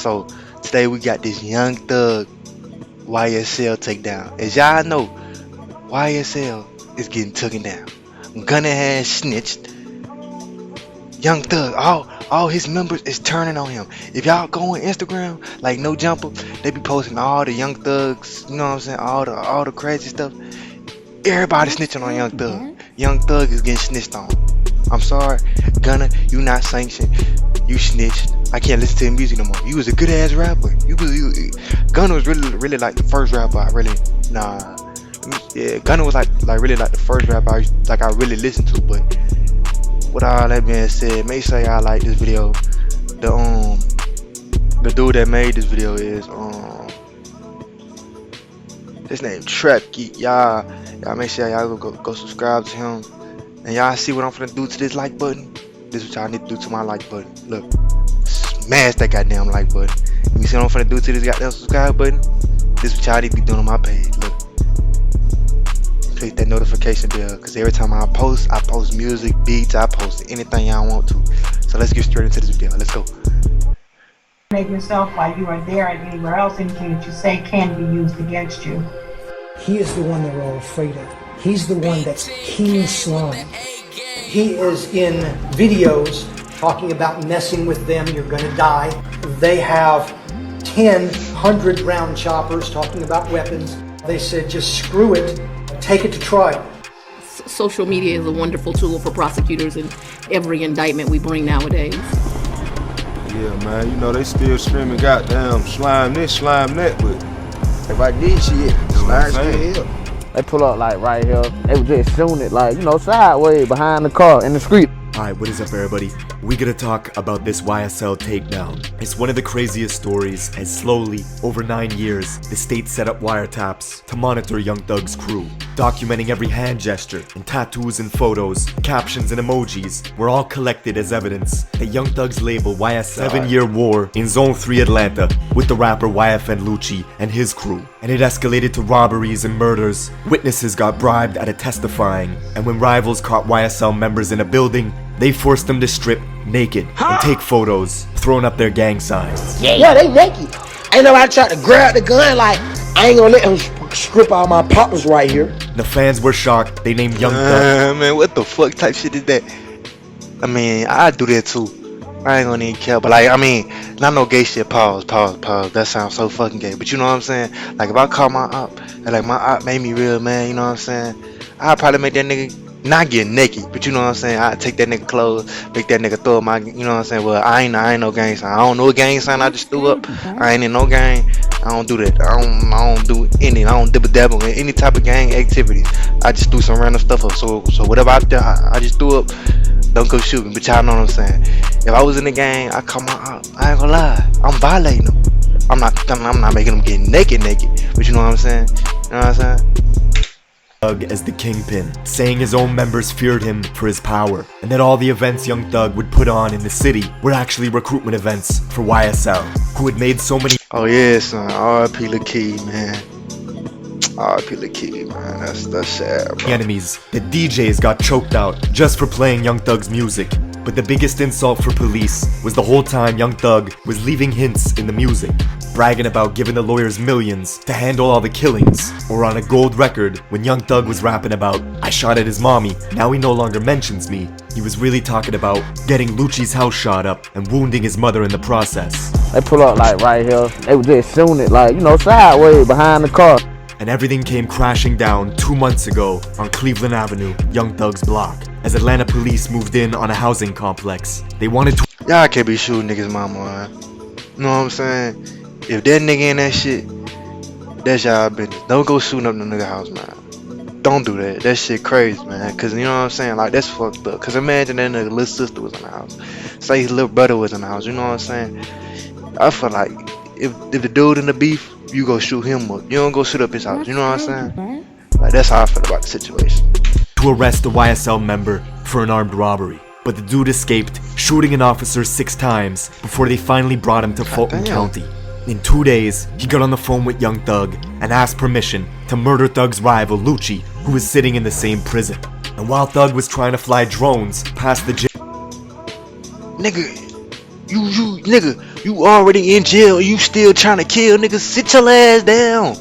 So today we got this Young Thug YSL takedown. As y'all know, YSL is getting taken down. Gunna has snitched. Young Thug, all his members is turning on him. If y'all go on Instagram, like No Jumper, they be posting all the Young Thugs, you know what I'm saying, all the crazy stuff. Everybody snitching on Young Thug. Young Thug is getting snitched on. I'm sorry, Gunna, you not sanctioned. You snitched. I can't listen to your music no more. You was a good ass rapper. Gunna was really like the first rapper Gunna was like really like the first rapper I really listened to. But with all that being said, make sure y'all like this video. The dude that made this video is his name Trap Geek. Y'all make sure y'all go subscribe to him. And y'all see what I'm finna do to this like button? This is what y'all need to do to my like button. Look, smash that goddamn like button. You see what I'm finna do to this goddamn subscribe button? This is what y'all need to be doing on my page. Look, click that notification bell, cause every time I post music, beats, I post anything y'all want to. So let's get straight into this video. Let's go. Make yourself while you are there and anywhere else, anything that you say can be used against you. He is the one they're all afraid of. He's the one that's King Slum. He is in videos talking about messing with them, you're gonna die. They have 100 round choppers talking about weapons. They said just screw it, take it to trial. Social media is a wonderful tool for prosecutors in every indictment we bring nowadays. Yeah, man, you know they still screaming goddamn slime this, slime that, but if I did shit, slime still here. They pull up like right here. They was just shooting it like, you know, sideways behind the car in the street. Alright, what is up everybody? We gotta talk about this YSL takedown. It's one of the craziest stories as slowly, over 9 years, the state set up wiretaps to monitor Young Thug's crew. Documenting every hand gesture and tattoos and photos, captions and emojis were all collected as evidence that Young Thug's label YSL 7-year war in Zone 3 Atlanta with the rapper YFN Lucci and his crew. And it escalated to robberies and murders. Witnesses got bribed out of testifying, and when rivals caught YSL members in a building, they forced them to strip naked and take photos, throwing up their gang signs. Yeah, they naked. Ain't nobody tried to grab the gun like, I ain't gonna let him strip all my poppers right here. The fans were shocked. They named Young Thug. Man, what the fuck type shit is that? I mean, I do that too. I ain't gonna even care, but like, I mean, not no gay shit. Pause. That sounds so fucking gay. But you know what I'm saying? Like, if I call my op, and like my op made me real, man, you know what I'm saying? I'd probably make that nigga not get naked, but you know what I'm saying? I take that nigga clothes, make that nigga throw my, you know what I'm saying? Well, I ain't no gang sign. I don't know a gang sign. I just threw up. I ain't in no gang. I don't do that. I don't do any. I don't dibble dabble in any type of gang activities. I just threw some random stuff up. So whatever I just threw up, don't go shoot me. But y'all know what I'm saying? If I was in the gang, I call my op. I ain't gonna lie. I'm violating them. I'm not making them get naked. But you know what I'm saying? You know what I'm saying? Thug as the kingpin, saying his own members feared him for his power, and that all the events Young Thug would put on in the city were actually recruitment events for YSL, who had made so many— Oh yeah, son, R.I.P. Keed, man. R.I.P. Keed, man. That's sad, bro. enemies. The DJs got choked out just for playing Young Thug's music. But the biggest insult for police was the whole time Young Thug was leaving hints in the music, bragging about giving the lawyers millions to handle all the killings, or on a gold record when Young Thug was rapping about, I shot at his mommy, now he no longer mentions me. He was really talking about getting Lucci's house shot up and wounding his mother in the process. They pull up like right here. They was just shooting it like, you know, sideways behind the car. And everything came crashing down 2 months ago on Cleveland Avenue, Young Thug's block, as Atlanta police moved in on a housing complex. They wanted to— Y'all can't be shooting niggas' mama, man. You know what I'm saying? If that nigga in that shit, that's y'all business. Don't go shooting up no nigga house, man. Don't do that. That shit crazy, man. Cause you know what I'm saying? Like, that's fucked up. Cause imagine that nigga little sister was in the house. Say his little brother was in the house. You know what I'm saying? I feel like if the dude in the beef, you go shoot him up. You don't go shoot up his house. You know what I'm saying? Like, that's how I feel about the situation. To arrest a YSL member for an armed robbery. But the dude escaped, shooting an officer 6 times before they finally brought him to Fulton County. In 2 days, he got on the phone with Young Thug and asked permission to murder Thug's rival Lucci, who was sitting in the same prison. And while Thug was trying to fly drones past the jail— Nigga, nigga, You already in jail and you still trying to kill niggas. Sit your ass down.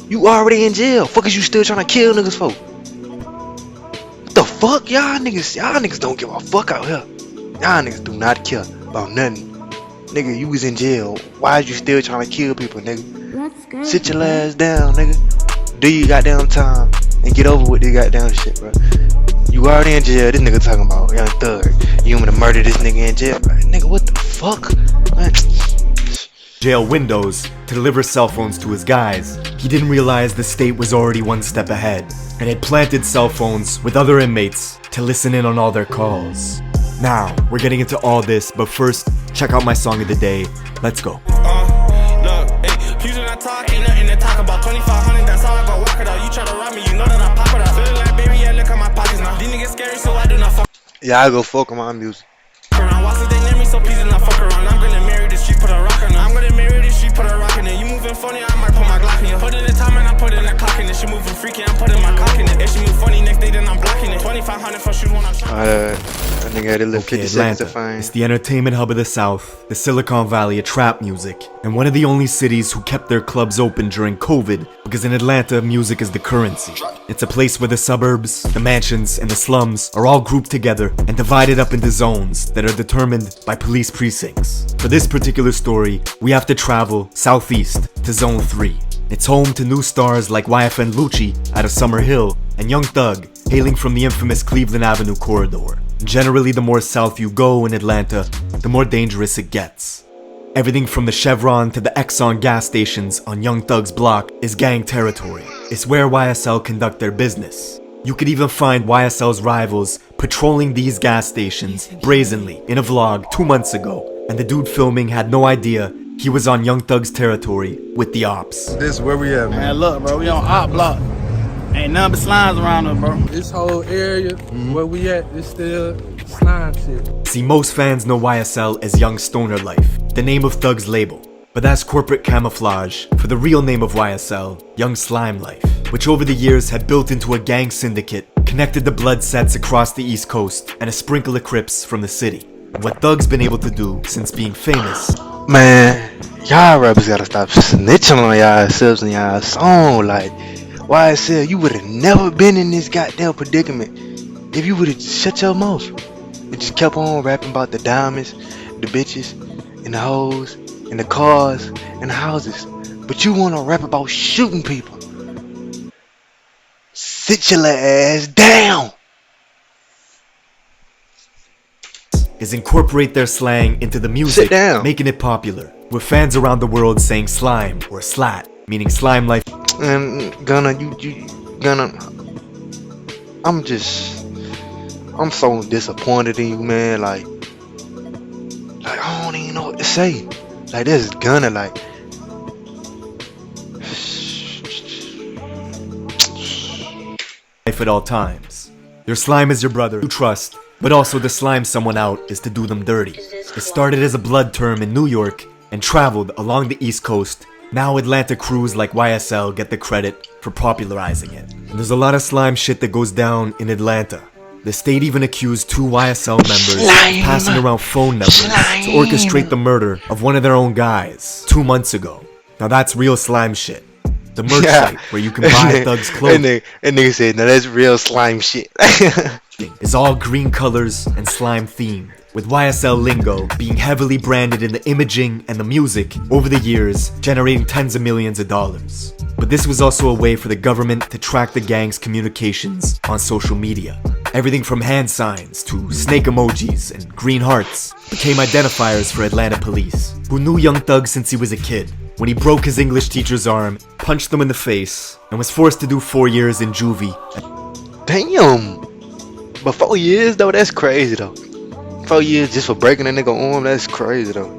You already in jail. Fuck is you still trying to kill niggas for? What the fuck? Y'all niggas don't give a fuck out here. Y'all niggas do not care about nothing. Nigga, you was in jail. Why is you still trying to kill people, nigga? Sit your ass down, nigga. Do your goddamn time and get over with this goddamn shit, bro. You already in jail. This nigga talking about Young Thug. You want to murder this nigga in jail, bro? Nigga, what the fuck? Man. Jail windows to deliver cell phones to his guys. He didn't realize the state was already one step ahead and had planted cell phones with other inmates to listen in on all their calls. Now, we're getting into all this, but first, check out my song of the day. Let's go. Look, hey, fusion I talk, ain't nothing to talk about. 2500, that's all I go walk it out. You try to rob me, you know that I pop it out. Feeling like baby, yeah, look at my pockets now. These niggas scary, so I do not fuck Yeah, I go fuck on my music. around. Why they name me, so please do not fuck around. I'm gonna marry this street, put a rock in it. I'm gonna marry this street, put a rock in it. You moving funny, I might put my Glock in you. Put in the time and I put in the clock in it. She moving freaky, I'm putting my cock in it. If she move funny, next day then I'm blocking it. 2500 for shoes when I'm trying. I think I had to live 50 seconds to Atlanta. find. It's the entertainment hub of the South, the Silicon Valley of trap music, and one of the only cities who kept their clubs open during COVID, because in Atlanta, music is the currency. It's a place where the suburbs, the mansions, and the slums are all grouped together and divided up into zones that are determined by police precincts. For this particular story, we have to travel southeast to Zone 3. It's home to new stars like YFN Lucci out of Summer Hill and Young Thug, hailing from the infamous Cleveland Avenue corridor. Generally, the more south you go in Atlanta, the more dangerous it gets. Everything from the Chevron to the Exxon gas stations on Young Thug's block is gang territory. It's where YSL conduct their business. You could even find YSL's rivals patrolling these gas stations brazenly in a vlog 2 months ago, and the dude filming had no idea he was on Young Thug's territory with the ops. This is where we at, man. Man, look, bro, we on Op Block. Ain't nothing but slimes around us, bro. This whole area where we at is still slime shit. See, most fans know YSL as Young Stoner Life, the name of Thug's label. But that's corporate camouflage for the real name of YSL, Young Slime Life, which over the years had built into a gang syndicate, connected the blood sets across the East Coast, and a sprinkle of Crips from the city. What Thug's been able to do since being famous. Man, y'all rappers gotta stop snitching on y'all selves and y'all song. Like, YSL, you would've never been in this goddamn predicament if you would've shut your mouth and just kept on rapping about the diamonds, the bitches, and the hoes, and the cars, and the houses. But you wanna rap about shooting people. Sit your ass down. Is incorporate their slang into the music, making it popular, with fans around the world saying slime or slat, meaning slime life. And Gunna, Gunna, I'm so disappointed in you, man. Like I don't even know what to say. Like, this is Gunna, like. Life at all times. Your slime is your brother you trust, but also to slime someone out is to do them dirty. It started as a blood term in New York and traveled along the East Coast. Now Atlanta crews like YSL get the credit for popularizing it. And there's a lot of slime shit that goes down in Atlanta. The state even accused 2 YSL members of passing around phone numbers to orchestrate the murder of one of their own guys 2 months ago. Now that's real slime shit. The merch site where you can buy Thug's clothing. And nigga said, "No, that's real slime shit." Is all green colors and slime themed, with YSL lingo being heavily branded in the imaging and the music over the years, generating tens of millions of dollars. But this was also a way for the government to track the gang's communications on social media. Everything from hand signs to snake emojis and green hearts became identifiers for Atlanta police, who knew Young Thug since he was a kid, when he broke his English teacher's arm, punched him in the face, and was forced to do 4 years in juvie. Damn! But 4 years though, that's crazy though. 4 years just for breaking a nigga arm, that's crazy though.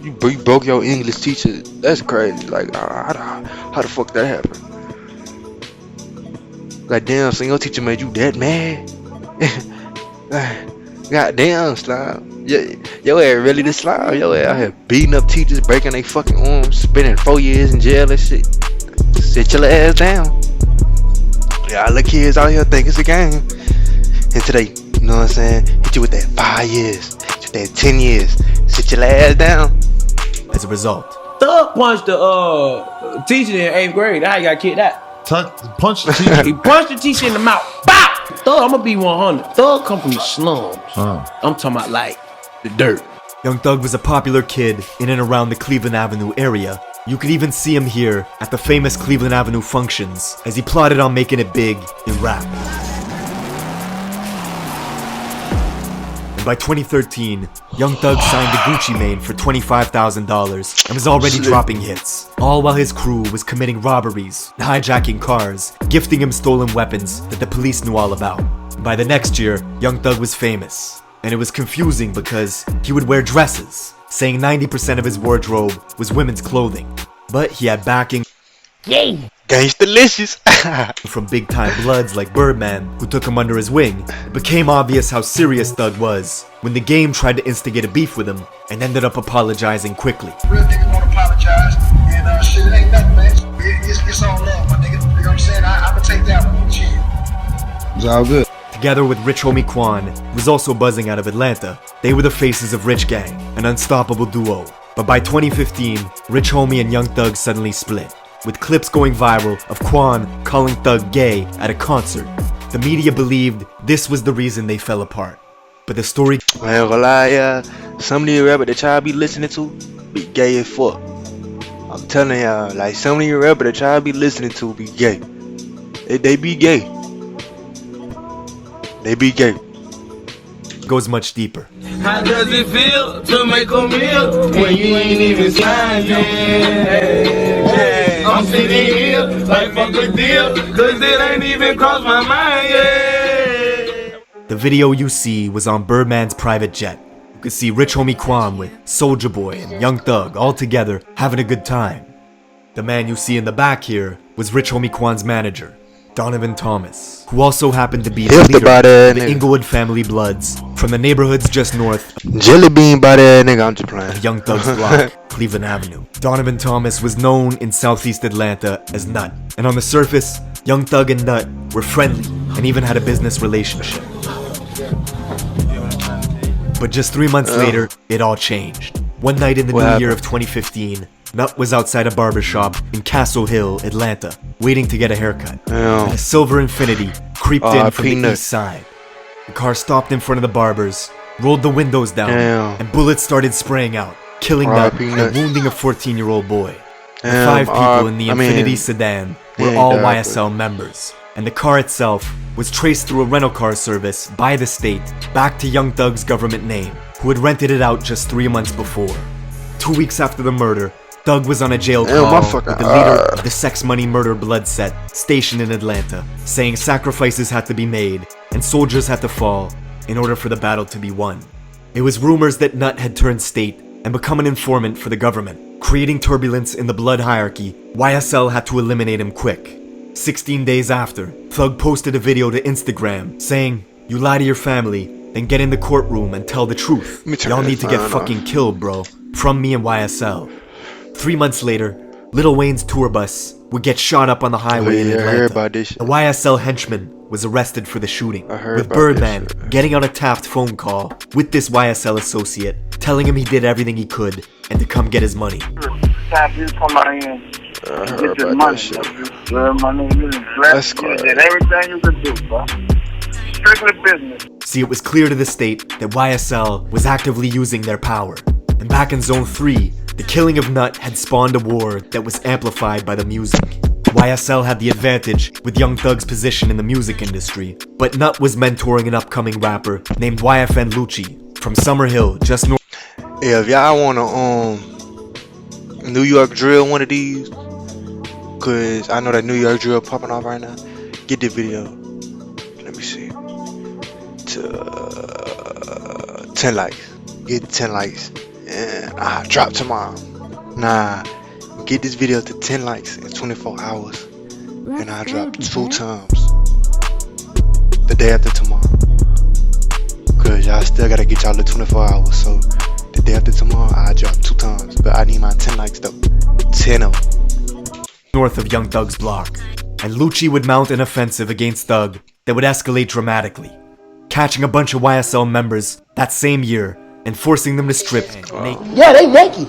You broke your English teacher, that's crazy. Like, how the fuck that happened? Like, damn, so your teacher made you that mad? God damn, slime. Yo ass really the slime. Yo ass out here beating up teachers, breaking their fucking arms, spending 4 years in jail and shit. Sit your ass down. Y'all little kids out here think it's a game. And today, you know what I'm saying? Hit you with that 5 years, hit you with that 10 years. Sit your ass down. As a result, Thug punched the teacher in 8th grade. Now he got kicked out. Punch the teacher. He punched the teacher in the mouth. Bow! Thug, I'm gonna be 100. Thug come from the slums. I'm talking about like the dirt. Young Thug was a popular kid in and around the Cleveland Avenue area. You could even see him here at the famous Cleveland Avenue functions as he plotted on making it big in rap. And by 2013, Young Thug signed to Gucci Mane for $25,000 and was already dropping hits, all while his crew was committing robberies, hijacking cars, gifting him stolen weapons that the police knew all about. And by the next year, Young Thug was famous, and it was confusing because he would wear dresses, saying 90% of his wardrobe was women's clothing. But he had backing Gangstalicious. from big-time bloods like Birdman, who took him under his wing. It became obvious how serious Thug was when the game tried to instigate a beef with him and ended up apologizing quickly. Real niggas won't apologize, and shit, it ain't nothing, man. It's all love, my nigga. You know what I'm saying? I'ma take that one. Chill. It's all good. Together with Rich Homie Quan, who was also buzzing out of Atlanta, they were the faces of Rich Gang, an unstoppable duo. But by 2015, Rich Homie and Young Thug suddenly split, with clips going viral of Quan calling Thug gay at a concert. The media believed this was the reason they fell apart. But the story... I ain't gonna lie, some of these rappers that y'all be listening to be gay as fuck. I'm telling y'all, like some of these rappers that y'all be listening to be gay. They be gay. They be gay. goes much deeper. How does it feel to make a meal when you ain't even signed yet? I'm sitting here like fuck a deal, cause it ain't even crossed my mind yet. The video you see was on Birdman's private jet. You could see Rich Homie Quan with Soulja Boy and Young Thug all together having a good time. The man you see in the back here was Rich Homie Quan's manager, Donovan Thomas, who also happened to be the leader of the Inglewood family Bloods from the neighborhoods just north Jelly bean by that nigga, I'm just playing. Young Thug's block, Cleveland Avenue. Donovan Thomas was known in Southeast Atlanta as Nut, and on the surface, Young Thug and Nut were friendly and even had a business relationship. But just 3 months later, it all changed. One night in the new year of 2015, Nut was outside a barbershop in Castle Hill, Atlanta, waiting to get a haircut. And a silver Infiniti creeped in from the east side. The car stopped in front of the barber's, rolled the windows down, and bullets started spraying out, killing Nut and wounding a 14-year-old boy. The 5 people in the Infiniti sedan were all YSL members, and the car itself was traced through a rental car service by the state back to Young Thug's government name, who had rented it out just 3 months before. 2 weeks after the murder, Thug was on a jail call with the leader of the Sex Money Murder Blood set stationed in Atlanta, saying sacrifices had to be made and soldiers had to fall in order for the battle to be won. It was rumors that Nut had turned state and become an informant for the government, creating turbulence in the Blood hierarchy. YSL had to eliminate him quick. 16 days after, Thug posted a video to Instagram saying, "You lie to your family, then get in the courtroom and tell the truth. Y'all need to get fucking killed, bro. From me and YSL." 3 months later, Lil Wayne's tour bus would get shot up on the highway in Atlanta. The YSL henchman was arrested for the shooting, with Birdman getting on a tapped phone call with this YSL associate, telling him he did everything he could and to come get his money. Tap you from my end. Get your money. Well, my nigga, you did everything you could do, bro. Strictly business. See, it was clear to the state that YSL was actively using their power. And back in Zone 3, the killing of Nut had spawned a war that was amplified by the music. YSL had the advantage with Young Thug's position in the music industry, but Nut was mentoring an upcoming rapper named YFN Lucci from Summer Hill, just north. Yeah, if y'all wanna New York drill one of these, cause I know that New York drill popping off right now. Get the video. Let me see. To 10 likes. Get 10 likes. And drop tomorrow. Nah, get this video to 10 likes in 24 hours. And I drop 2 times the day after tomorrow. Cause y'all still gotta get y'all to 24 hours. So the day after tomorrow, I drop 2 times. But I need my 10 likes though. 10 of them. North of Young Thug's block. And Lucci would mount an offensive against Thug that would escalate dramatically. Catching a bunch of YSL members that same year, and forcing them to strip naked. Yeah, they naked.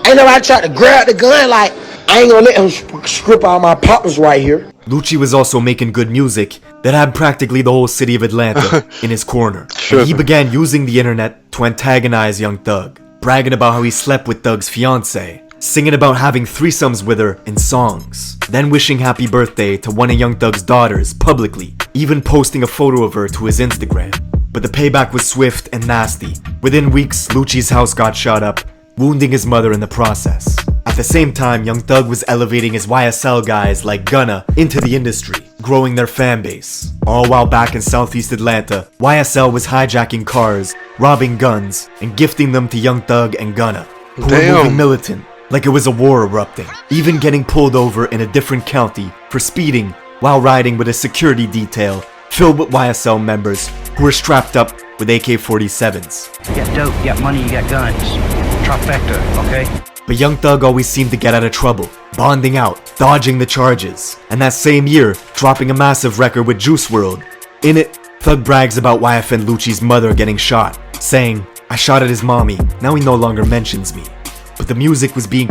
Ain't nobody tried to grab the gun like, I ain't gonna let him strip all my partners right here. Lucci was also making good music that had practically the whole city of Atlanta in his corner. And he began using the internet to antagonize Young Thug, bragging about how he slept with Thug's fiancée, singing about having threesomes with her in songs, then wishing happy birthday to one of Young Thug's daughters publicly, even posting a photo of her to his Instagram. But the payback was swift and nasty. Within weeks, Lucci's house got shot up, wounding his mother in the process. At the same time, Young Thug was elevating his YSL guys like GUNNA into the industry, growing their fan base. All while back in Southeast Atlanta, YSL was hijacking cars, robbing guns, and gifting them to Young Thug and GUNNA, who were moving militant, like it was a war erupting, even getting pulled over in a different county for speeding while riding with a security detail filled with YSL members who were strapped up with AK-47s. You got dope, you got money, you got guns. Trifecta, okay? But Young Thug always seemed to get out of trouble, bonding out, dodging the charges, and that same year, dropping a massive record with Juice WRLD. In it, Thug brags about YFN Lucci's mother getting shot, saying, "I shot at his mommy, now he no longer mentions me." But the music was being